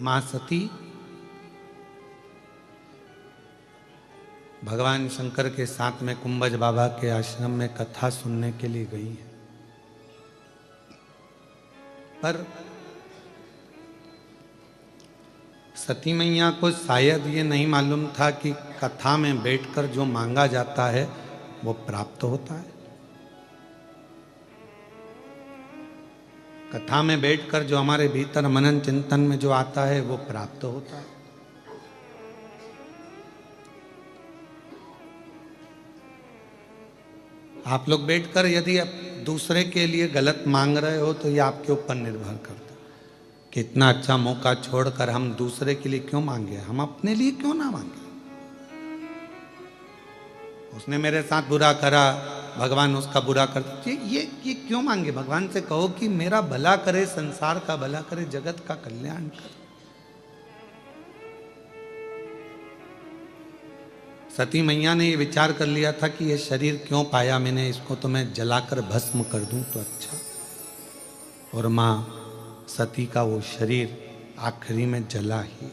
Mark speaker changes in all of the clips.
Speaker 1: मां सती भगवान शंकर के साथ में कुंभज बाबा के आश्रम में कथा सुनने के लिए गई है, पर सती मैया को शायद ये नहीं मालूम था कि कथा में बैठकर जो मांगा जाता है वो प्राप्त होता है। कथा में बैठकर जो हमारे भीतर मनन चिंतन में जो आता है वो प्राप्त होता है। आप लोग बैठकर यदि आप दूसरे के लिए गलत मांग रहे हो तो ये आपके ऊपर निर्भर करता है कि इतना अच्छा मौका छोड़कर हम दूसरे के लिए क्यों मांगे, हम अपने लिए क्यों ना मांगे। उसने मेरे साथ बुरा करा, भगवान उसका बुरा करते, ये क्यों मांगे। भगवान से कहो कि मेरा भला करे, संसार का भला करे, जगत का कल्याण करे। सती मैया ने ये विचार कर लिया था कि ये शरीर क्यों पाया मैंने, इसको तो मैं जलाकर भस्म कर दूं तो अच्छा। और मां सती का वो शरीर आखिरी में जला ही,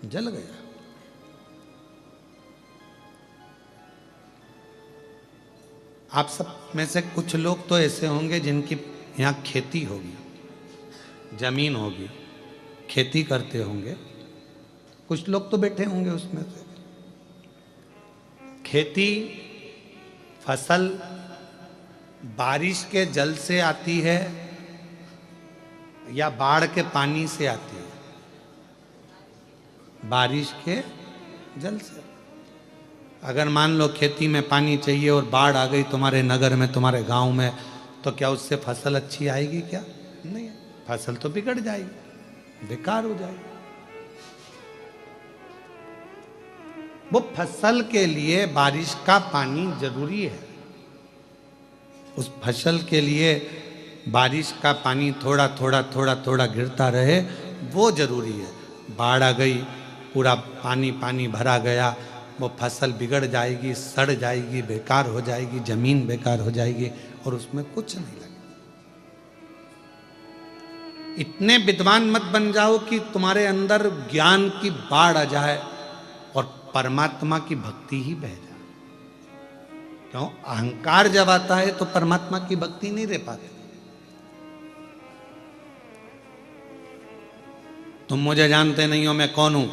Speaker 1: जल गया। आप सब में से कुछ लोग तो ऐसे होंगे जिनकी यहाँ खेती होगी, जमीन होगी, खेती करते होंगे। कुछ लोग तो बैठे होंगे उसमें से। खेती फसल बारिश के जल से आती है या बाढ़ के पानी से आती है? बारिश के जल से। अगर मान लो खेती में पानी चाहिए और बाढ़ आ गई तुम्हारे नगर में, तुम्हारे गांव में, तो क्या उससे फसल अच्छी आएगी? क्या नहीं, फसल तो बिगड़ जाएगी, बेकार हो जाएगी। वो फसल के लिए बारिश का पानी जरूरी है। उस फसल के लिए बारिश का पानी थोड़ा थोड़ा थोड़ा थोड़ा गिरता रहे, वो जरूरी है। बाढ़ आ गई, पूरा पानी पानी भरा गया, वो फसल बिगड़ जाएगी, सड़ जाएगी, बेकार हो जाएगी, जमीन बेकार हो जाएगी और उसमें कुछ नहीं लगेगा। इतने विद्वान मत बन जाओ कि तुम्हारे अंदर ज्ञान की बाढ़ आ जाए और परमात्मा की भक्ति ही बह जाए। क्यों? अहंकार जब आता है तो परमात्मा की भक्ति नहीं रह पाती। तुम मुझे जानते नहीं हो, मैं कौन हूं,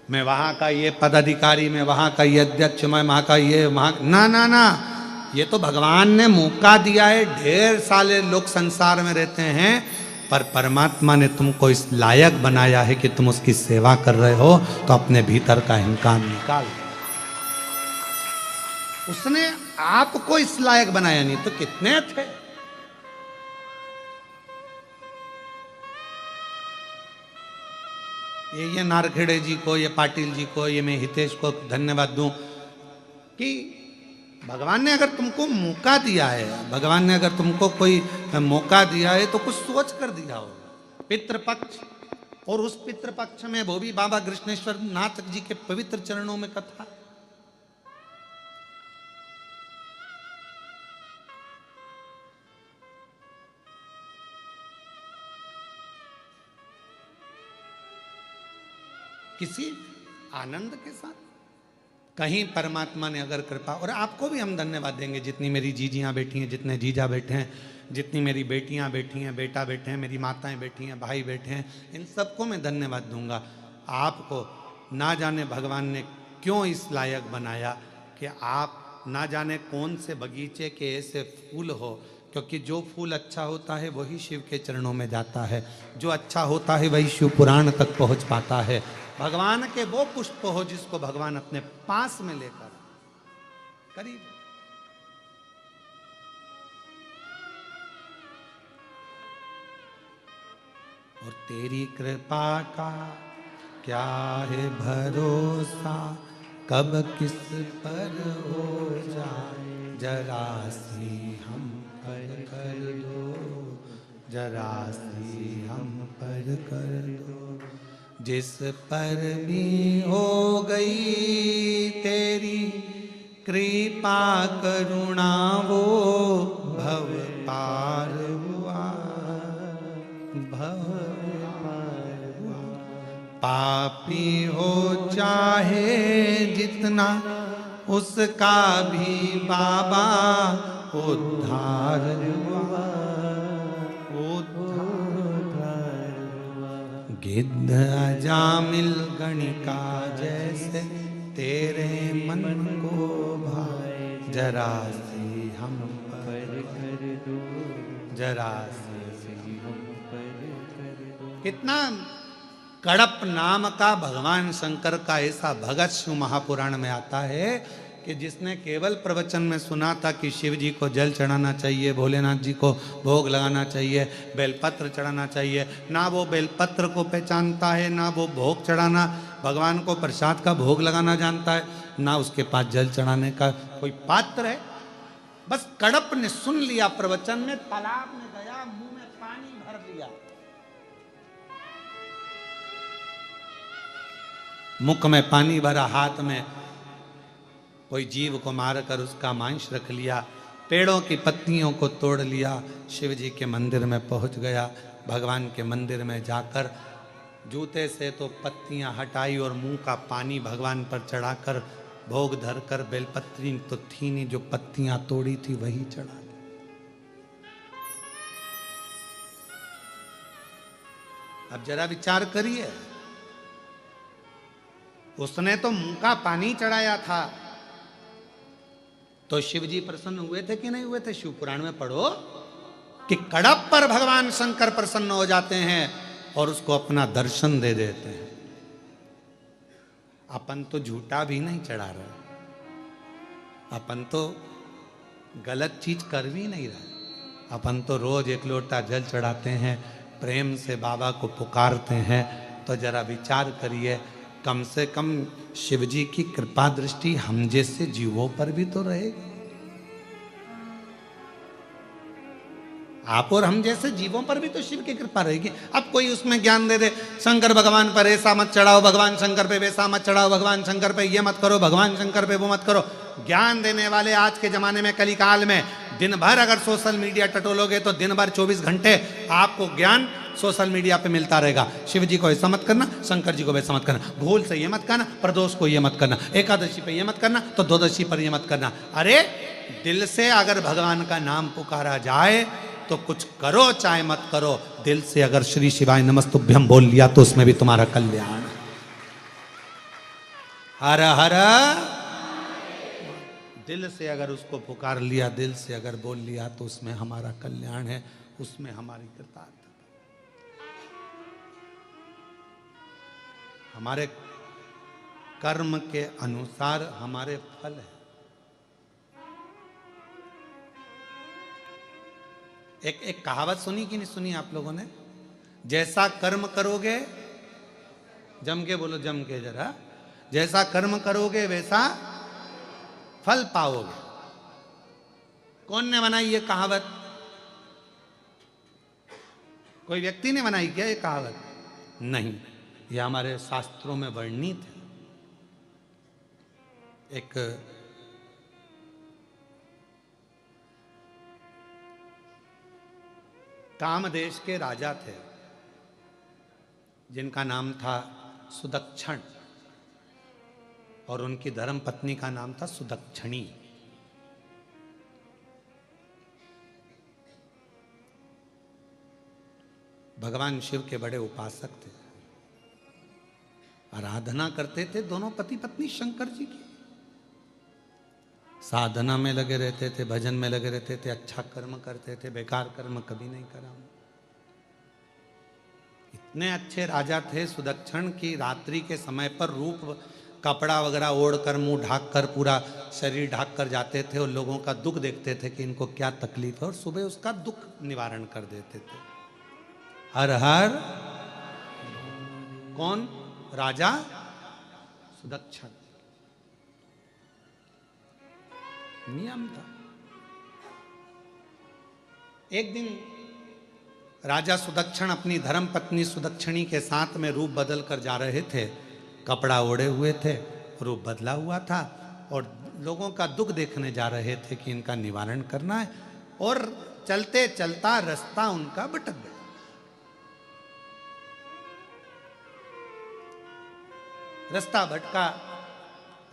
Speaker 1: मैं वहां का ये पदाधिकारी, मैं वहां का ये अध्यक्ष, मैं वहां का ये ना ना ना, ये तो भगवान ने मौका दिया है। ढेर सारे लोग संसार में रहते हैं, पर परमात्मा ने तुमको इस लायक बनाया है कि तुम उसकी सेवा कर रहे हो, तो अपने भीतर का अहंकार निकाल। उसने आपको इस लायक बनाया, नहीं तो कितने थे। ये नारखेड़े जी को, ये पाटिल जी को, ये मैं हितेश को धन्यवाद दूं कि भगवान ने अगर तुमको मौका दिया है, भगवान ने अगर तुमको कोई मौका दिया है तो कुछ सोच कर दिया होगा। पितृपक्ष, और उस पितृपक्ष में भोवी बाबा कृष्णेश्वर नाथ जी के पवित्र चरणों में कथा। किसी आनंद के साथ कहीं परमात्मा ने अगर कृपा, और आपको भी हम धन्यवाद देंगे जितनी मेरी जीजियां बैठी हैं, जितने जीजा बैठे हैं, जितनी मेरी बेटियां बैठी हैं, बेटा बैठे हैं, मेरी माताएं बैठी हैं, भाई बैठे हैं, इन सबको मैं धन्यवाद दूंगा। आपको ना जाने भगवान ने क्यों इस लायक बनाया कि आप ना जाने कौन से बगीचे के ऐसे फूल हो, क्योंकि जो फूल अच्छा होता है वही शिव के चरणों में जाता है, जो अच्छा होता है वही शिव पुराण तक पहुंच पाता है। भगवान के वो पुष्प हो जिसको भगवान अपने पास में लेकर करीब। और तेरी कृपा का क्या है भरोसा, कब किस पर हो जाए, जरा सी हम पर कर दो, जरा सी हम पर कर दो। जिस पर भी हो गई तेरी कृपा करुणा, वो भव पार हुआ। भव पापी हो चाहे जितना उसका भी बाबा उद्धार हुआ। गिद्ध अजामिल गणिका जैसे तेरे मन को भाए, जरा सी हम पर कर दो, जरा सी हम पर कर दो। कितना कड़प नाम का भगवान शंकर का ऐसा भगत शिव महापुराण में आता है कि जिसने केवल प्रवचन में सुना था कि शिव जी को जल चढ़ाना चाहिए, भोलेनाथ जी को भोग लगाना चाहिए, बेलपत्र चढ़ाना चाहिए, ना वो बेलपत्र को पहचानता है, ना वो भोग चढ़ाना भगवान को प्रसाद का भोग लगाना जानता है, ना उसके पास जल चढ़ाने का कोई पात्र है। बस कड़प ने सुन लिया प्रवचन में, तालाब में गया, मुंह में पानी भर लिया, मुख में पानी भरा, हाथ में कोई जीव को मारकर उसका मांस रख लिया, पेड़ों की पत्तियों को तोड़ लिया, शिव जी के मंदिर में पहुंच गया। भगवान के मंदिर में जाकर जूते से तो पत्तियां हटाई और मुंह का पानी भगवान पर चढ़ाकर भोग धरकर, बेलपत्री तो थी नहीं, जो पत्तियां तोड़ी थी वही चढ़ा दी। अब जरा विचार करिए, उसने तो मुंह का पानी चढ़ाया था, तो शिव जी प्रसन्न हुए थे कि नहीं हुए थे? शिव पुराण में पढ़ो कि कड़प पर भगवान शंकर प्रसन्न हो जाते हैं और उसको अपना दर्शन दे देते हैं। अपन तो झूठा भी नहीं चढ़ा रहे, अपन तो गलत चीज कर भी नहीं रहे, अपन तो रोज एक लोटा जल चढ़ाते हैं, प्रेम से बाबा को पुकारते हैं। तो जरा विचार करिए, कम से कम शिव जी की कृपा दृष्टि हम जैसे जीवों पर भी तो रहेगी। आप और हम जैसे जीवों पर भी तो शिव की कृपा रहेगी। अब कोई उसमें ज्ञान दे दे, शंकर भगवान पर ऐसा मत चढ़ाओ, भगवान शंकर पे वैसा मत चढ़ाओ, भगवान शंकर पे ये मत करो, भगवान शंकर पे वो मत करो। ज्ञान देने वाले आज के जमाने में, कलिकाल में, दिन भर अगर सोशल मीडिया टटोलोगे तो दिन भर 24 घंटे आपको ज्ञान सोशल मीडिया पे मिलता रहेगा। शिव जी को ऐसा मत करना, शंकर जी को वैसा मत करना, भूल से ये मत करना, प्रदोष को ये मत करना, एकादशी पे ये मत करना, तो द्वादशी पर ये मत करना। अरे दिल से अगर भगवान का नाम पुकारा जाए तो कुछ करो चाहे मत करो, दिल से अगर श्री शिवाय नमस्तुभ्यम बोल लिया तो उसमें भी तुम्हारा कल्याण। हर हर, दिल से अगर उसको पुकार लिया, दिल से अगर बोल लिया तो उसमें हमारा कल्याण है, उसमें हमारी कृतार्थता। हमारे कर्म के अनुसार हमारे फल है। एक कहावत सुनी कि नहीं सुनी आप लोगों ने? जैसा कर्म करोगे, जम के बोलो, जम के जरा, जैसा कर्म करोगे वैसा फल पाओगे। कौन ने बनाई ये कहावत? कोई व्यक्ति ने बनाई क्या ये कहावत? नहीं, ये हमारे शास्त्रों में वर्णित है। एक काम देश के राजा थे जिनका नाम था सुदक्षण, और उनकी धर्म पत्नी का नाम था सुदक्षिणी। भगवान शिव के बड़े उपासक थे, आराधना करते थे दोनों पति पत्नी शंकर जी की, साधना में लगे रहते थे, भजन में लगे रहते थे, अच्छा कर्म करते थे, बेकार कर्म कभी नहीं करा। इतने अच्छे राजा थे सुदक्षण की रात्रि के समय पर रूप कपड़ा वगैरह ओढ़कर, मुंह ढाककर, पूरा शरीर ढाककर जाते थे और लोगों का दुख देखते थे कि इनको क्या तकलीफ है, और सुबह उसका दुख निवारण कर देते थे। हर हर, कौन? राजा सुदक्षण। नियम था। एक दिन राजा सुदक्षण अपनी धर्म पत्नी सुदक्षिणी के साथ में रूप बदल कर जा रहे थे। कपड़ा ओढ़े हुए थे, रूप बदला हुआ था, और लोगों का दुख देखने जा रहे थे कि इनका निवारण करना है, और चलते चलता रास्ता उनका भटक गया। रास्ता भटका,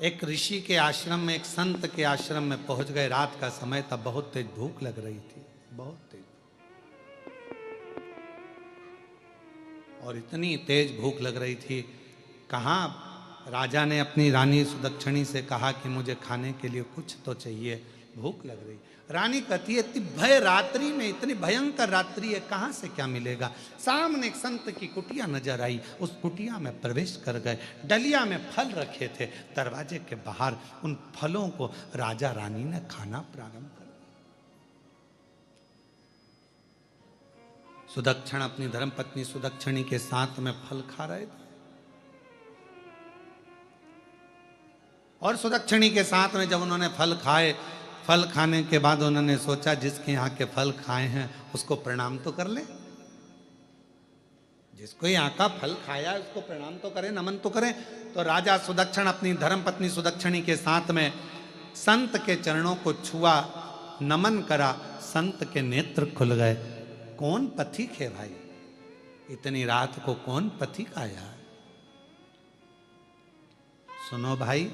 Speaker 1: एक ऋषि के आश्रम में, एक संत के आश्रम में पहुंच गए। रात का समय था, बहुत तेज भूख लग रही थी, बहुत तेज। और इतनी तेज भूख लग रही थी, कहाँ राजा ने अपनी रानी सुदक्षिणी से कहा कि मुझे खाने के लिए कुछ तो चाहिए, भूख लग रही। रानी कहती है इतनी भय रात्रि में, इतनी भयंकर रात्रि है, कहाँ से क्या मिलेगा। सामने एक संत की कुटिया नजर आई, उस कुटिया में प्रवेश कर गए। डलिया में फल रखे थे, दरवाजे के बाहर उन फलों को राजा रानी ने खाना प्रारंभ कर दिया। सुदक्षिण अपनी धर्मपत्नी सुदक्षिणी के साथ में फल खा रहे थे, और सुदक्षिणी के साथ में जब उन्होंने फल खाए, फल खाने के बाद उन्होंने सोचा जिसके यहाँ के फल खाए हैं उसको प्रणाम तो कर ले, जिसको यहाँ का फल खाया है उसको प्रणाम तो करें, नमन तो करें। तो राजा सुदक्षिण अपनी धर्मपत्नी सुदक्षिणी के साथ में संत के चरणों को छुआ, नमन करा, संत के नेत्र खुल गए। कौन पथिक है भाई, इतनी रात को कौन पथिक आया? सुनो भाई,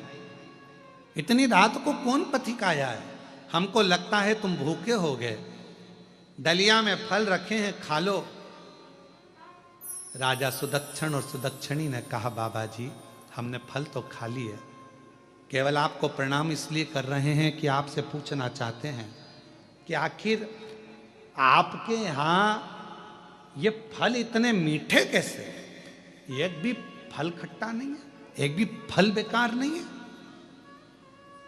Speaker 1: इतनी रात को कौन पथिक आया है? हमको लगता है तुम भूखे हो गए, डलिया में फल रखे हैं, खा लो। राजा सुदक्षिण और सुदक्षिणी ने कहा बाबा जी हमने फल तो खा लिए, केवल आपको प्रणाम इसलिए कर रहे हैं कि आपसे पूछना चाहते हैं कि आखिर आपके यहाँ ये फल इतने मीठे कैसे? एक भी फल खट्टा नहीं है, एक भी फल बेकार नहीं है।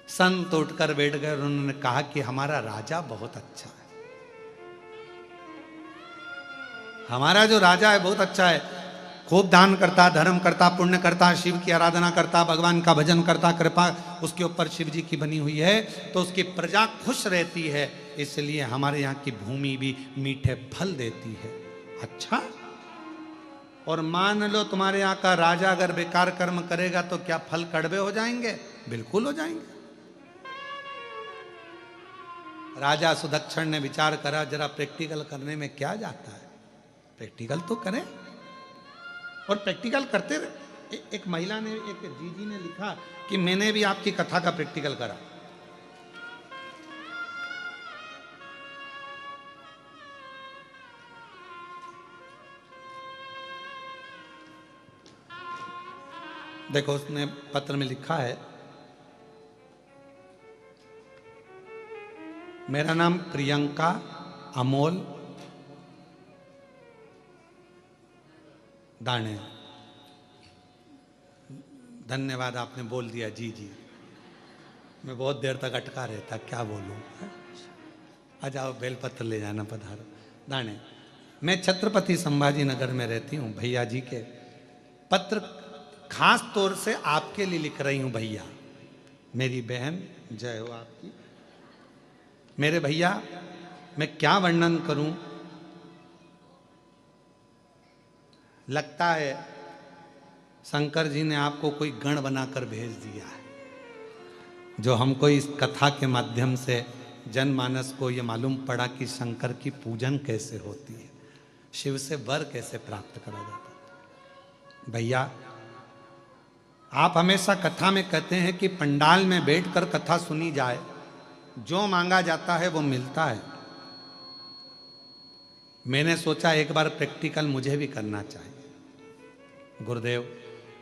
Speaker 1: संत उठकर बैठ गए और उन्होंने कहा कि हमारा राजा बहुत अच्छा है, हमारा जो राजा है बहुत अच्छा है, खूब दान करता, धर्म करता, पुण्य करता, शिव की आराधना करता, भगवान का भजन करता, कृपा उसके ऊपर शिव जी की बनी हुई है, तो उसकी प्रजा खुश रहती है, इसलिए हमारे यहाँ की भूमि भी मीठे फल देती है। अच्छा, और मान लो तुम्हारे यहाँ का राजा अगर बेकार कर्म करेगा तो क्या फल कड़वे हो जाएंगे? बिल्कुल हो जाएंगे। राजा सुदक्षिण ने विचार करा, जरा प्रैक्टिकल करने में क्या जाता है, प्रैक्टिकल तो करें। और प्रैक्टिकल करते रहे। एक महिला ने, एक जीजी ने लिखा कि मैंने भी आपकी कथा का प्रैक्टिकल करा। देखो उसने पत्र में लिखा है, मेरा नाम प्रियंका अमोल दाने। धन्यवाद आपने बोल दिया जी जी, मैं बहुत देर तक अटका रहता, क्या बोलूं। आ जाओ बेलपत्र ले जाना, पधारो। दाने, मैं छत्रपति संभाजी नगर में रहती हूँ। भैया जी के पत्र खास तौर से आपके लिए लिख रही हूँ भैया। मेरी बहन, जय हो आपकी। मेरे भैया, मैं क्या वर्णन करूं, लगता है शंकर जी ने आपको कोई गण बनाकर भेज दिया है, जो हमको इस कथा के माध्यम से जनमानस को ये मालूम पड़ा कि शंकर की पूजन कैसे होती है, शिव से वर कैसे प्राप्त करा जाता है। भैया, आप हमेशा कथा में कहते हैं कि पंडाल में बैठकर कथा सुनी जाए, जो मांगा जाता है वो मिलता है। मैंने सोचा एक बार प्रैक्टिकल मुझे भी करना चाहिए। गुरुदेव,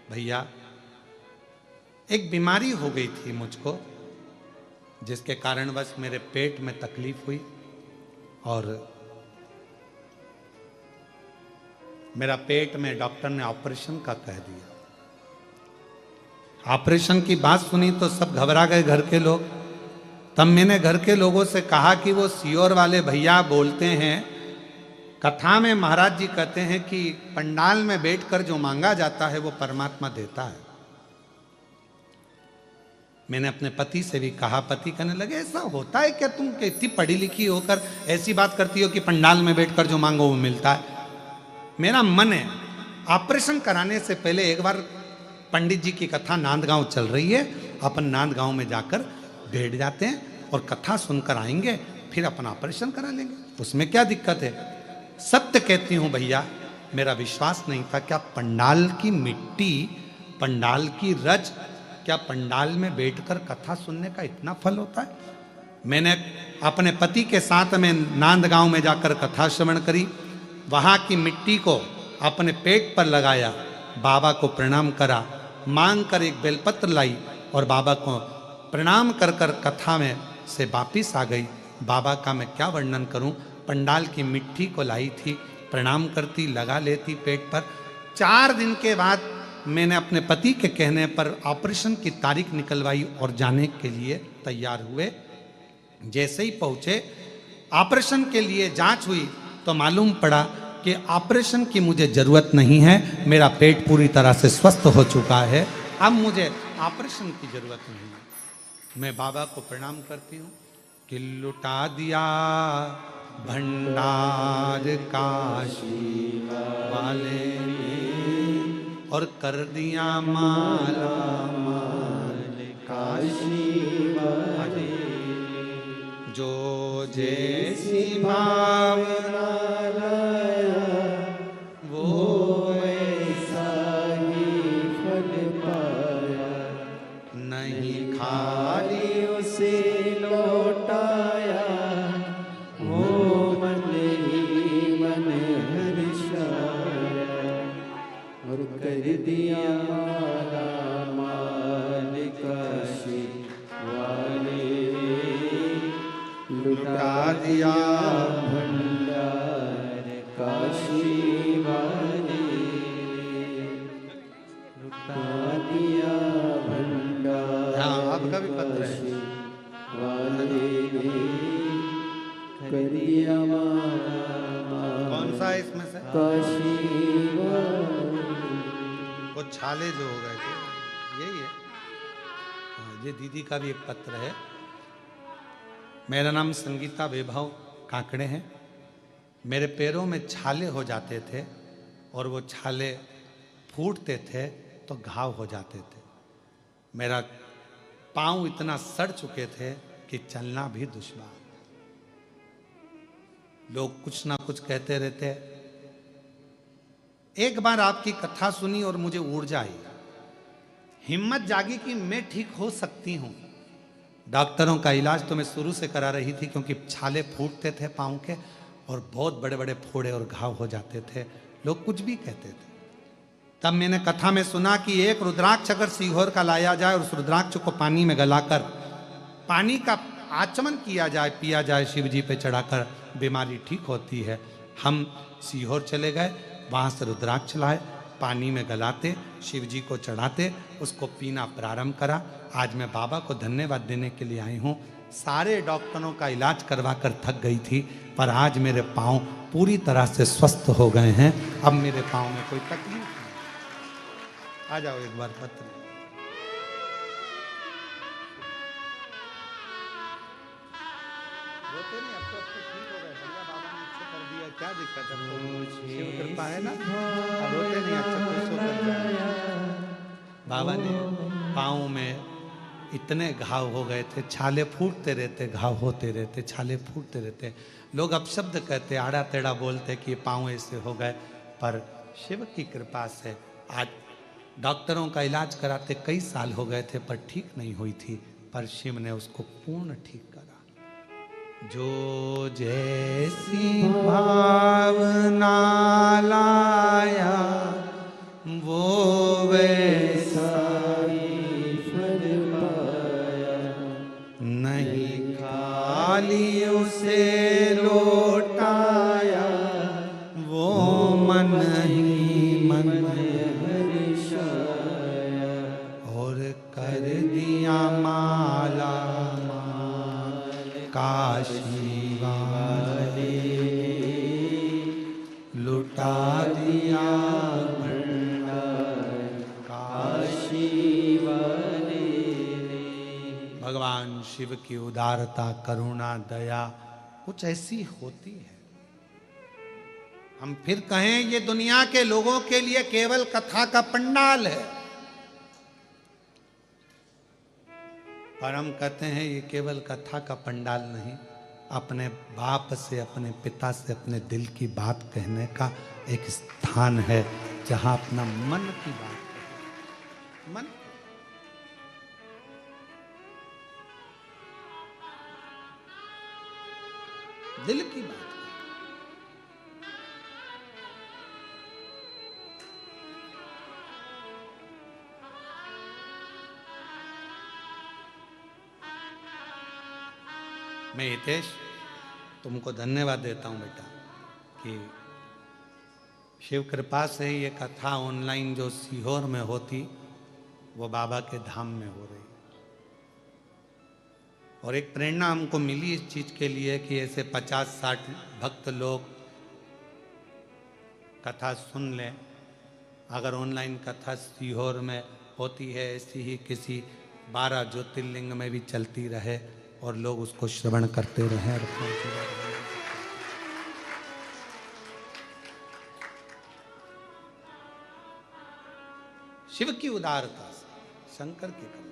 Speaker 1: भैया, एक बीमारी हो गई थी मुझको, जिसके कारणवश मेरे पेट में तकलीफ हुई और मेरा पेट में डॉक्टर ने ऑपरेशन का कह दिया। ऑपरेशन की बात सुनी तो सब घबरा गए घर के लोग। तब मैंने घर के लोगों से कहा कि वो सियोर वाले भैया बोलते हैं, कथा में महाराज जी कहते हैं कि पंडाल में बैठकर जो मांगा जाता है वो परमात्मा देता है। मैंने अपने पति से भी कहा, पति कहने लगे ऐसा होता है क्या, तुम इतनी पढ़ी लिखी होकर ऐसी बात करती हो कि पंडाल में बैठकर जो मांगो वो मिलता है। मेरा मन है ऑपरेशन कराने से पहले एक बार पंडित जी की कथा नांदगांव चल रही है, अपन नांदगांव में जाकर बैठ जाते हैं और कथा सुनकर आएंगे, फिर अपन ऑपरेशन करा लेंगे, उसमें क्या दिक्कत है। सत्य कहती हूं भैया, मेरा विश्वास नहीं था, क्या पंडाल की मिट्टी पंडाल की रज, क्या पंडाल में बैठकर कथा सुनने का इतना फल होता है? मैंने अपने पति के साथ में नांदगांव में जाकर कथा श्रवण करी, वहाँ की मिट्टी को अपने पेट पर लगाया, बाबा को प्रणाम करा, मांग कर एक बेलपत्र लाई और बाबा को प्रणाम कर कर कथा में से वापिस आ गई। बाबा का मैं क्या वर्णन करूं, पंडाल की मिट्टी को लाई थी, प्रणाम करती, लगा लेती पेट पर। 4 दिन के बाद मैंने अपने पति के कहने पर ऑपरेशन की तारीख निकलवाई और जाने के लिए तैयार हुए। जैसे ही पहुंचे, ऑपरेशन के लिए जांच हुई तो मालूम पड़ा कि ऑपरेशन की मुझे जरूरत नहीं है, मेरा पेट पूरी तरह से स्वस्थ हो चुका है, अब मुझे ऑपरेशन की जरूरत नहीं है। मैं बाबा को प्रणाम करती हूँ कि लुटा दिया भंडार काशी वाले ने और कर दिया माला माल काशी वाले, जो जैसी भावना लाया वो ऐसा ही फल पाया, नहीं खाली उसे लौटाया, वो मन ही मन हर्षाया और कर दिया माला माल काशी वाले, लुटा दिया भंडार काशी वाले, लुटा दिया भंडार। हाँ, आपका भी पत्र है वाले, कर दिया कौन सा है इसमें से? काशी वाले, वो छाले जो हो गए थे यही है। हाँ, ये दीदी का भी एक पत्र है। मेरा नाम संगीता वैभव काकड़े है। मेरे पैरों में छाले हो जाते थे और वो छाले फूटते थे तो घाव हो जाते थे। मेरा पांव इतना सड़ चुके थे कि चलना भी दुश्वार। लोग कुछ ना कुछ कहते रहते। एक बार आपकी कथा सुनी और मुझे ऊर्जा आई, हिम्मत जागी कि मैं ठीक हो सकती हूं। डॉक्टरों का इलाज तो मैं शुरू से करा रही थी, क्योंकि छाले फूटते थे पाँव के और बहुत बड़े बड़े फोड़े और घाव हो जाते थे। लोग कुछ भी कहते थे। तब मैंने कथा में सुना कि एक रुद्राक्ष अगर सीहोर का लाया जाए और उस रुद्राक्ष को पानी में गलाकर पानी का आचमन किया जाए, पिया जाए, शिव जी पे चढ़ाकर, बीमारी ठीक होती है। हम सीहोर चले गए, वहाँ से रुद्राक्ष लाए, पानी में गलाते, शिव जी को चढ़ाते, उसको पीना प्रारंभ करा। आज मैं बाबा को धन्यवाद देने के लिए आई हूँ। सारे डॉक्टरों का इलाज करवा कर थक गई थी, पर आज मेरे पाँव पूरी तरह से स्वस्थ हो गए हैं। अब मेरे पाँव में कोई तकलीफ नहीं। आ जाओ एक बार पत्र। रोते नहीं, अब तो ठीक हो गए भैया, बाबा ने अच्छा कर दिया, क्या दिक्कत है? शिव कृपा है ना, अब रोते नहीं, अच्छा खुश होकर जाए। बाबा ने पाँव में इतने घाव हो गए थे, छाले फूटते रहते, घाव होते रहते, छाले फूटते रहते। लोग अपशब्द कहते, आड़ा टेढ़ा बोलते कि पाँव ऐसे हो गए, पर शिव की कृपा से आज डॉक्टरों का इलाज कराते कई साल हो गए थे, पर ठीक नहीं हुई थी, पर शिव ने उसको पूर्ण ठीक करा। जो जैसी भावना लाया वो वैसा ही फल पाया, नहीं खाली उसे लौटाया, वो मन ही मन हर्षाया और कर दिया माला काशी वाले, लुटा दिया भंडार काशी वाले। भगवान शिव की उदारता, करुणा, दया कुछ ऐसी होती है। हम फिर कहें ये दुनिया के लोगों के लिए केवल कथा का पंडाल है, पर हम कहते हैं ये केवल कथा का पंडाल नहीं, अपने बाप से, अपने पिता से, अपने दिल की बात कहने का एक स्थान है, जहां अपना मन की बात मन दिल की बात है। मैं हितेश तुमको धन्यवाद देता हूं बेटा कि शिव कृपा से ये कथा ऑनलाइन जो सीहोर में होती वो बाबा के धाम में हो रही, और एक प्रेरणा हमको मिली इस चीज के लिए कि ऐसे 50-60 भक्त लोग कथा सुन लें। अगर ऑनलाइन कथा सीहोर में होती है, ऐसी ही किसी 12 ज्योतिर्लिंग में भी चलती रहे और लोग उसको श्रवण करते रहे। शिव की उदारता से, शंकर की करुणा,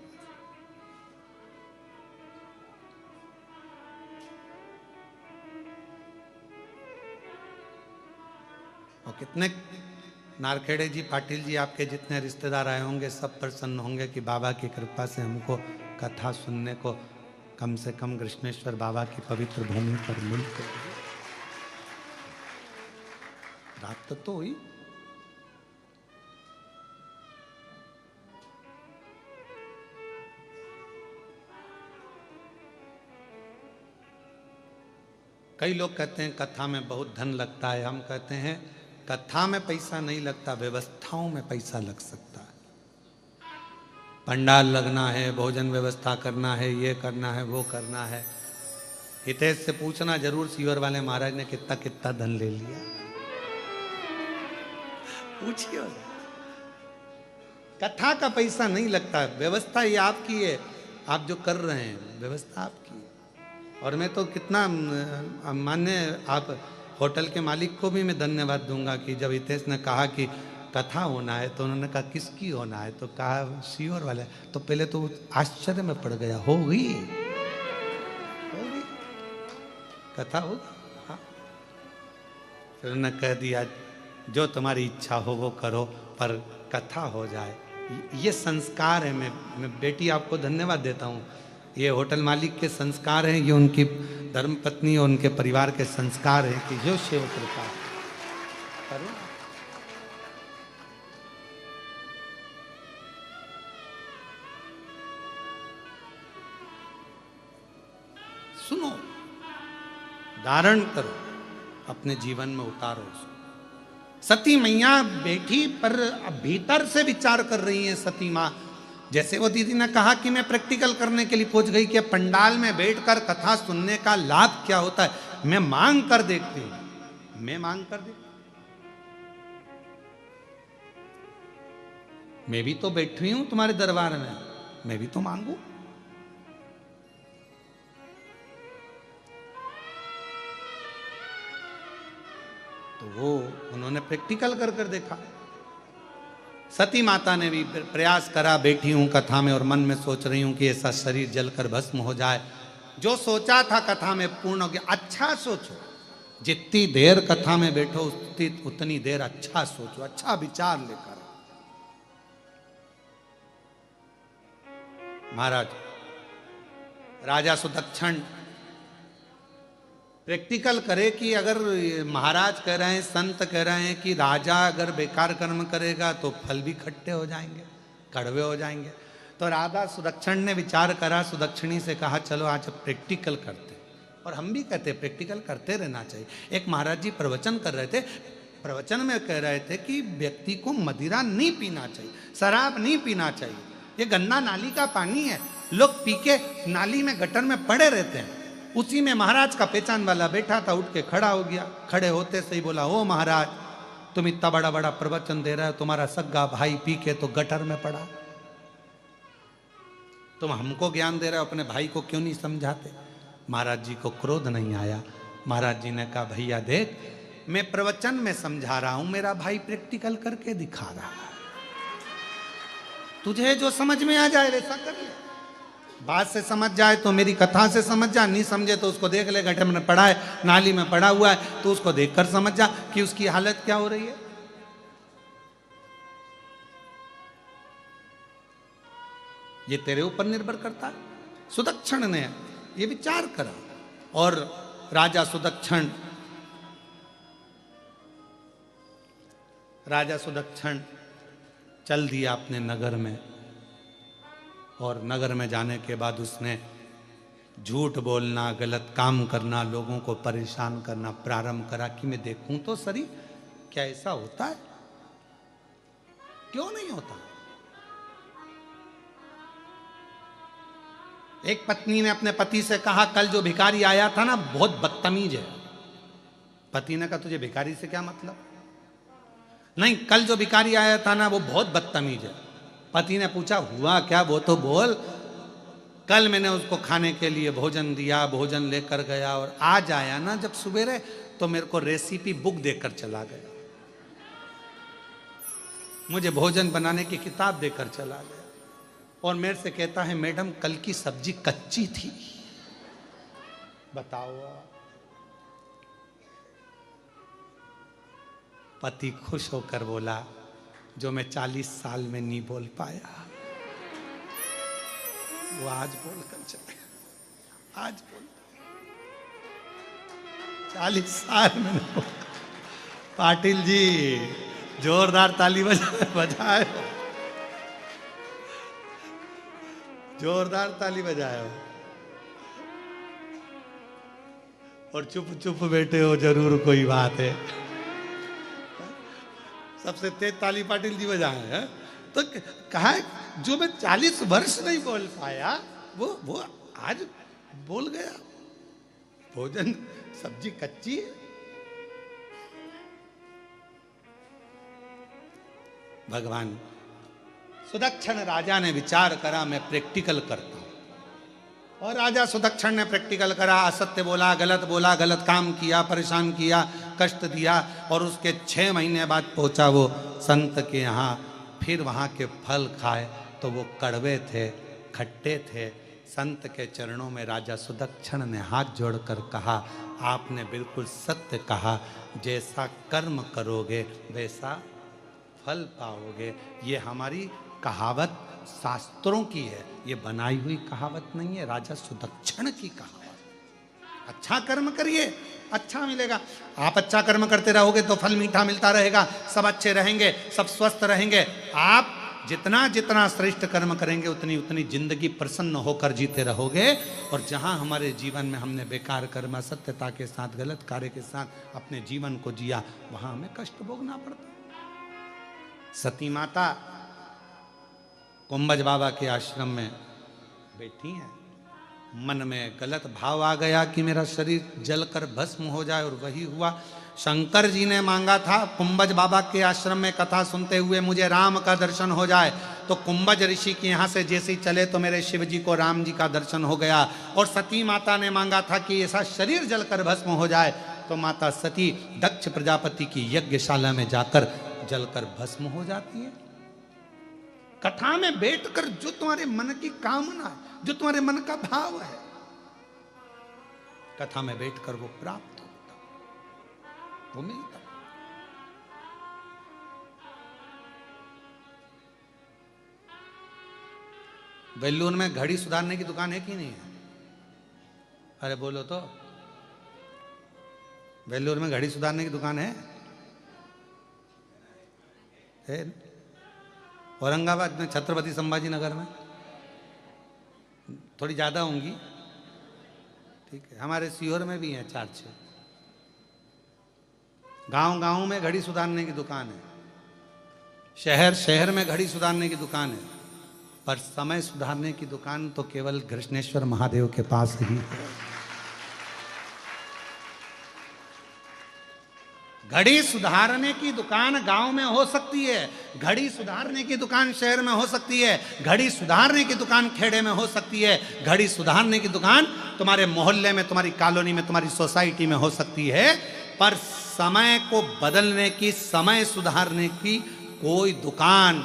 Speaker 1: और कितने नारखेड़े जी, पाटिल जी, आपके जितने रिश्तेदार आए होंगे सब प्रसन्न होंगे कि बाबा की कृपा से हमको कथा सुनने को कम से कम कृष्णेश्वर बाबा की पवित्र भूमि पर मिलते। रात तो हुई। कई लोग कहते हैं कथा में बहुत धन लगता है। हम कहते हैं कथा में पैसा नहीं लगता, व्यवस्थाओं में पैसा लग सकता है। पंडाल लगना है, भोजन व्यवस्था करना है, ये करना है, वो करना है। हितेश से पूछना जरूर सीवर वाले महाराज ने कितना कितना धन ले लिया, पूछिए। कथा का पैसा नहीं लगता, व्यवस्था ये आपकी है, आप जो कर रहे हैं व्यवस्था आपकी है। और मैं तो कितना मान्य, आप होटल के मालिक को भी मैं धन्यवाद दूंगा कि जब हितेश ने कहा कि कथा होना है तो उन्होंने कहा किसकी होना है, तो कहा सीहोर वाला। तो पहले तो आश्चर्य में पड़ गया, हो गई कथा हो। हाँ, फिर उन्होंने कह दिया जो तुम्हारी इच्छा हो वो करो, पर कथा हो जाए। ये संस्कार है। मैं बेटी आपको धन्यवाद देता हूँ। ये होटल मालिक के संस्कार हैं, ये उनकी धर्मपत्नी और उनके परिवार के संस्कार हैं कि जो शिव कृपा करो। सुनो, धारण करो, अपने जीवन में उतारो। सती मैया बैठी पर भीतर से विचार कर रही है सती माँ। जैसे वो दीदी ने कहा कि मैं प्रैक्टिकल करने के लिए पहुंच गई कि पंडाल में बैठकर कथा सुनने का लाभ क्या होता है। मैं मांग कर देखती हूं, मैं मांग कर देखती, मैं भी तो बैठी हूं तुम्हारे दरबार में, मैं भी तो मांगू। तो वो उन्होंने प्रैक्टिकल कर कर देखा। सती माता ने भी प्रयास करा, बैठी हूं कथा में और मन में सोच रही हूं कि ऐसा शरीर जलकर भस्म हो जाए। जो सोचा था कथा में पूर्ण हो गया। अच्छा सोचो, जितनी देर कथा में बैठो उतनी देर अच्छा सोचो, अच्छा विचार लेकर। महाराज राजा सुदक्षण प्रैक्टिकल करे कि अगर महाराज कह रहे हैं, संत कह रहे हैं कि राजा अगर बेकार कर्म करेगा तो फल भी खट्टे हो जाएंगे, कड़वे हो जाएंगे। तो राजा सुदक्षण ने विचार करा, सुदक्षिणी से कहा चलो आज प्रैक्टिकल करते। और हम भी कहते प्रैक्टिकल करते रहना चाहिए। एक महाराज जी प्रवचन कर रहे थे, प्रवचन में कह रहे थे कि व्यक्ति को मदिरा नहीं पीना चाहिए, शराब नहीं पीना चाहिए। ये गंदा नाली का पानी है, लोग पी के नाली में गटर में पड़े रहते हैं। उसी में महाराज का पहचान वाला बैठा था, उठ के खड़ा हो गया। खड़े होते से ही बोला, ओ महाराज तुम इतना बड़ा बड़ा प्रवचन दे रहे हो, तुम्हारा सग्गा भाई पी के तो गटर में पड़ा, तुम हमको ज्ञान दे रहे हो, अपने भाई को क्यों नहीं समझाते। महाराज जी को क्रोध नहीं आया। महाराज जी ने कहा भैया देख, मैं प्रवचन में समझा रहा हूं, मेरा भाई प्रैक्टिकल करके दिखा रहा है, तुझे जो समझ में आ जाए वैसा कर ले। बात से समझ जाए तो मेरी कथा से समझ जा, नहीं समझे तो उसको देख ले, गड्ढे में पड़ा है, नाली में पड़ा हुआ है, तो उसको देखकर समझ जा कि उसकी हालत क्या हो रही है। ये तेरे ऊपर निर्भर करता है। सुदक्षण ने ये विचार करा और राजा सुदक्षण चल दिया अपने नगर में। और नगर में जाने के बाद उसने झूठ बोलना, गलत काम करना, लोगों को परेशान करना प्रारंभ करा कि मैं देखूं तो सही क्या ऐसा होता है, क्यों नहीं होता। एक पत्नी ने अपने पति से कहा, कल जो भिखारी आया था ना बहुत बदतमीज है। पति ने कहा, तुझे भिखारी से क्या मतलब? नहीं, कल जो भिखारी आया था ना वो बहुत बदतमीज है। पति ने पूछा, हुआ क्या, वो तो बोल। कल मैंने उसको खाने के लिए भोजन दिया, भोजन लेकर गया, और आज आया ना जब सवेरे तो मेरे को रेसिपी बुक देकर चला गया, मुझे भोजन बनाने की किताब देकर चला गया, और मेरे से कहता है, मैडम कल की सब्जी कच्ची थी। बताओ। पति खुश होकर बोला, जो मैं 40 साल में नहीं बोल पाया वो आज बोल कर चले। आज बोल 40 साल में। पाटिल जी जोरदार ताली बजाए, जोरदार ताली बजाए। और चुप चुप बैठे हो, जरूर कोई बात है। सबसे तेज ताली पाटिल जी बजाए हैं। तो कहा, जो मैं 40 वर्ष नहीं बोल पाया वो आज बोल गया। भोजन सब्जी कच्ची है। भगवान सुदक्षण राजा ने विचार करा, मैं प्रैक्टिकल करता हूं। और राजा सुदक्षण ने प्रैक्टिकल करा, असत्य बोला, गलत काम किया, परेशान किया, कष्ट दिया। और उसके 6 महीने बाद पहुंचा वो संत के यहाँ। फिर वहाँ के फल खाए तो वो कड़वे थे, खट्टे थे। संत के चरणों में राजा सुदक्षण ने हाथ जोड़कर कहा, आपने बिल्कुल सत्य कहा, जैसा कर्म करोगे वैसा फल पाओगे। ये हमारी कहावत शास्त्रों की है, ये बनाई हुई कहावत नहीं है, राजा सुदक्षण की कहावत। अच्छा कर्म करिए, अच्छा मिलेगा। आप अच्छा कर्म करते रहोगे तो फल मीठा मिलता रहेगा, सब अच्छे रहेंगे, सब स्वस्थ रहेंगे। आप जितना जितना श्रेष्ठ कर्म करेंगे उतनी उतनी जिंदगी प्रसन्न होकर जीते रहोगे। और जहां हमारे जीवन में हमने बेकार कर्म, असत्यता के साथ, गलत कार्य के साथ अपने जीवन को जिया, वहां हमें कष्ट भोगना पड़ता। सती माता कुंभज बाबा के आश्रम में बैठी हैं। मन में गलत भाव आ गया कि मेरा शरीर जलकर भस्म हो जाए, और वही हुआ। शंकर जी ने मांगा था कुंभज बाबा के आश्रम में कथा सुनते हुए मुझे राम का दर्शन हो जाए। तो कुंभज ऋषि के यहाँ से जैसे ही चले तो मेरे शिव जी को राम जी का दर्शन हो गया। और सती माता ने मांगा था कि ऐसा शरीर जलकर भस्म हो जाए। तो माता सती दक्ष प्रजापति की यज्ञशाला में जाकर जलकर भस्म हो जाती है। कथा में बैठकर जो तुम्हारे मन की कामना है, जो तुम्हारे मन का भाव है, कथा में बैठकर वो प्राप्त होता, वो मिलता। वेल्लूर में घड़ी सुधारने की दुकान है कि नहीं है? अरे बोलो तो। वेल्लूर में घड़ी सुधारने की दुकान है? औरंगाबाद में छत्रपति संभाजी नगर में थोड़ी ज़्यादा होंगी, ठीक है। हमारे सीहोर में भी हैं 4-6। गांव-गांव में घड़ी सुधारने की दुकान है, शहर-शहर में घड़ी सुधारने की दुकान है, पर समय सुधारने की दुकान तो केवल कृष्णेश्वर महादेव के पास ही है। घड़ी सुधारने की दुकान गांव में हो सकती है, घड़ी सुधारने की दुकान शहर में हो सकती है, घड़ी सुधारने की दुकान खेड़े में हो सकती है, घड़ी सुधारने की दुकान तुम्हारे मोहल्ले में, तुम्हारी कॉलोनी में, तुम्हारी सोसाइटी में हो सकती है। पर समय को बदलने की, समय सुधारने की कोई दुकान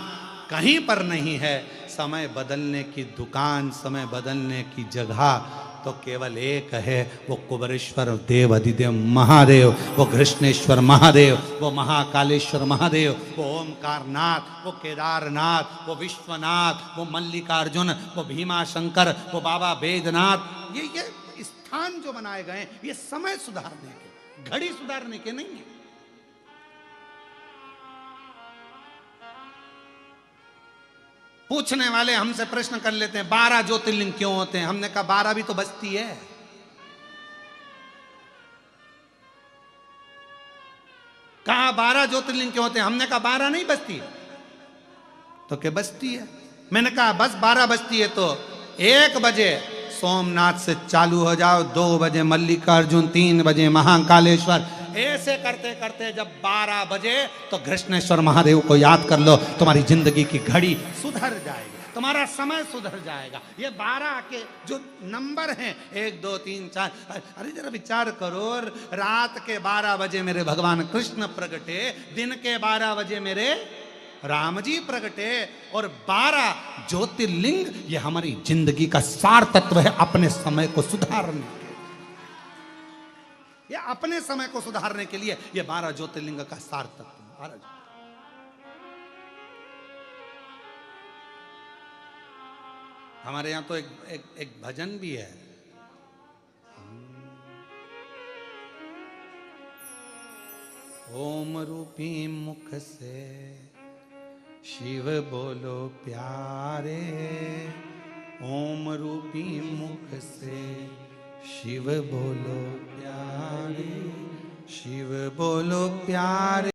Speaker 1: कहीं पर नहीं है। समय बदलने की दुकान, समय बदलने की जगह तो केवल एक है, वो कुबरेश्वर देव अधिदेव महादेव, वो कृष्णेश्वर महादेव, वो महाकालेश्वर महादेव, वो ओमकारनाथ, वो केदारनाथ, वो विश्वनाथ, वो मल्लिकार्जुन, वो भीमाशंकर, वो बाबा बैद्यनाथ। ये स्थान जो बनाए गए ये समय सुधारने के, घड़ी सुधारने के नहीं है। पूछने वाले हमसे प्रश्न कर लेते हैं 12 ज्योतिर्लिंग क्यों होते हैं? हमने कहा 12 भी तो बस्ती है। कहा 12 ज्योतिर्लिंग क्यों होते हैं? हमने कहा 12 नहीं बस्ती तो क्या बस्ती है। मैंने कहा बस 12 बस्ती है तो 1 बजे सोमनाथ से चालू हो जाओ, 2 बजे मल्लिकार्जुन, 3 बजे महाकालेश्वर, ऐसे करते करते जब 12 बजे तो कृष्णेश्वर महादेव को याद कर लो, तुम्हारी जिंदगी की घड़ी सुधर जाएगी, तुम्हारा समय सुधर जाएगा। ये 12 के जो नंबर हैं 1 2 3 4, अरे जरा विचार करो, रात के 12 बजे मेरे भगवान कृष्ण प्रगटे, दिन के 12 बजे मेरे राम जी प्रगटे, और 12 ज्योतिर्लिंग ये हमारी जिंदगी का सार तत्व है अपने समय को सुधारने के, ये अपने समय को सुधारने के लिए ये 12 ज्योतिर्लिंग का सार तत्व है। हमारे यहां तो एक भजन भी है, ओम रूपी मुख से शिव बोलो प्यारे, ओम रूपी मुख से शिव बोलो प्यारे, शिव बोलो प्यारे।